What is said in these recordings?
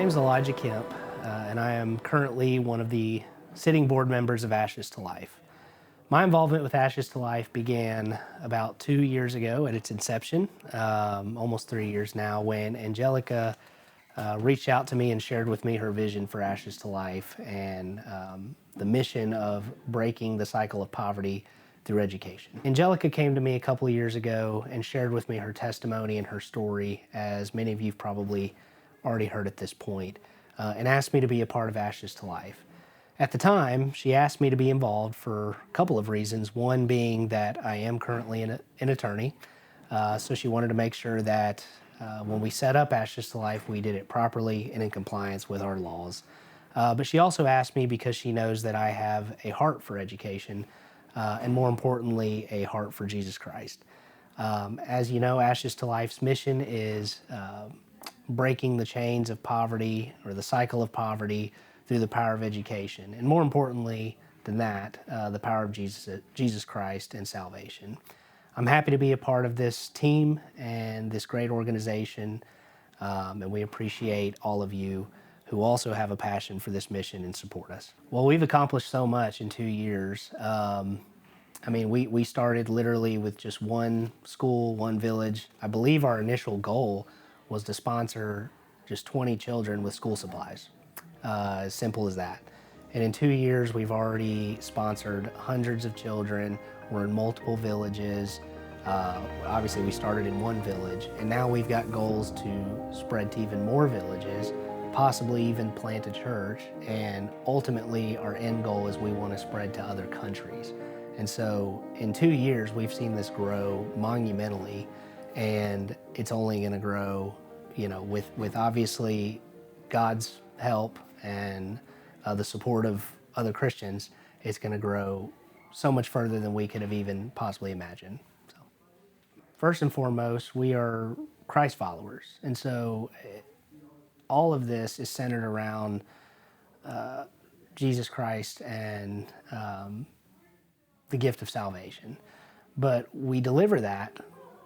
name is Elijah Kemp, and I am currently one of the sitting board members of Ashes to Life. My involvement with Ashes to Life began about 2 years ago at its inception, almost 3 years now, when Angelica reached out to me and shared with me her vision for Ashes to Life and the mission of breaking the cycle of poverty through education. Angelica came to me a couple of years ago and shared with me her testimony and her story, as many of you have probably already heard at this point, and asked me to be a part of Ashes to Life. At the time, she asked me to be involved for a couple of reasons, one being that I am currently an attorney, so she wanted to make sure that when we set up Ashes to Life, we did it properly and in compliance with our laws. But she also asked me because she knows that I have a heart for education, and more importantly, a heart for Jesus Christ. As you know, Ashes to Life's mission is breaking the chains of poverty, or the cycle of poverty, through the power of education. And more importantly than that, the power of Jesus Christ and salvation. I'm happy to be a part of this team and this great organization, and we appreciate all of you who also have a passion for this mission and support us. Well, we've accomplished so much in 2 years. We started literally with just one school, one village. I believe our initial goal was to sponsor just 20 children with school supplies, as simple as that. And in 2 years, we've already sponsored hundreds of children. We're in multiple villages. Obviously, we started in one village, and now we've got goals to spread to even more villages, possibly even plant a church, and ultimately our end goal is we want to spread to other countries. And so in 2 years, we've seen this grow monumentally, and it's only going to grow, with obviously God's help and the support of other Christians. It's going to grow so much further than we could have even possibly imagined. So, first and foremost, we are Christ followers, and so all of this is centered around Jesus Christ and the gift of salvation. But we deliver that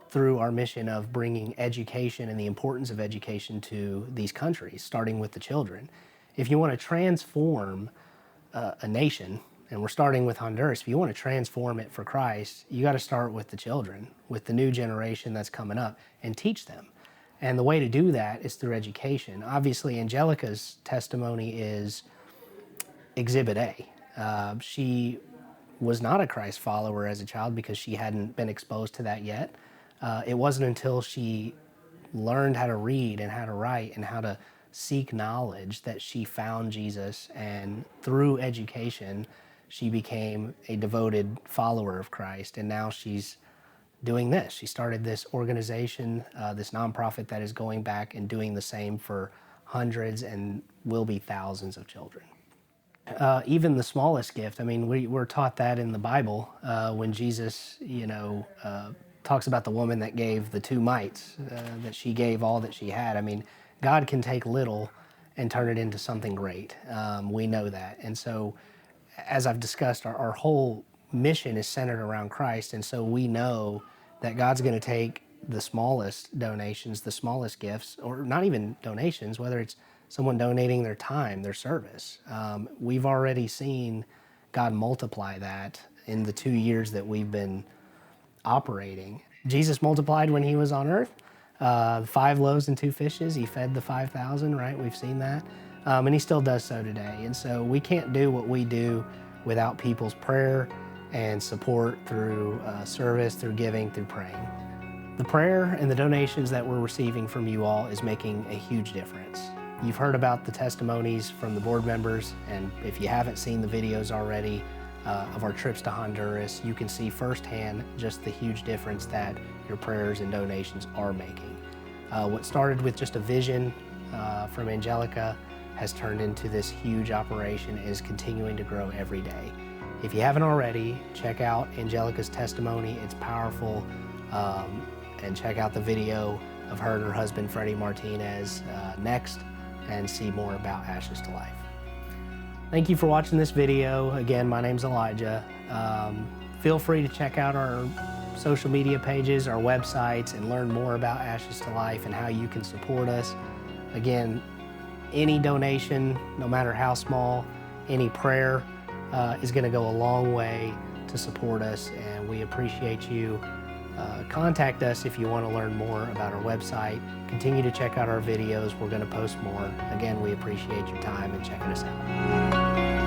through our mission of bringing education and the importance of education to these countries, starting with the children. If you want to transform a nation, and we're starting with Honduras, if you want to transform it for Christ, you got to start with the children, with the new generation that's coming up, and teach them. And the way to do that is through education. Obviously, Angelica's testimony is Exhibit A. She was not a Christ follower as a child because she hadn't been exposed to that yet. It wasn't until she learned how to read and how to write and how to seek knowledge that she found Jesus, and through education, she became a devoted follower of Christ, and now she's doing this. She started this organization, this nonprofit that is going back and doing the same for hundreds and will be thousands of children. Even the smallest gift, we're taught that in the Bible when Jesus, talks about the woman that gave the 2 mites, that she gave all that she had. God can take little and turn it into something great. We know that. And so, as I've discussed, our whole mission is centered around Christ, and so we know that God's going to take the smallest donations, the smallest gifts, or not even donations, whether it's someone donating their time, their service. We've already seen God multiply that in the 2 years that we've been operating. Jesus multiplied when he was on earth. 5 loaves and 2 fishes, he fed the 5,000, right? We've seen that. And he still does so today. And so we can't do what we do without people's prayer and support through service, through giving, through praying. The prayer and the donations that we're receiving from you all is making a huge difference. You've heard about the testimonies from the board members, and if you haven't seen the videos already of our trips to Honduras, you can see firsthand just the huge difference that your prayers and donations are making. What started with just a vision from Angelica has turned into this huge operation and is continuing to grow every day. If you haven't already, check out Angelica's testimony. It's powerful. And check out the video of her and her husband, Freddie Martinez, next, and see more about Ashes to Life. Thank you for watching this video. Again, my name's Elijah. Feel free to check out our social media pages, our websites, and learn more about Ashes to Life and how you can support us. Again, Any donation, no matter how small, any prayer is going to go a long way to support us, and we appreciate you. Contact us if you want to learn more about our website. Continue to check out our videos. We're going to post more. Again, we appreciate your time and checking us out.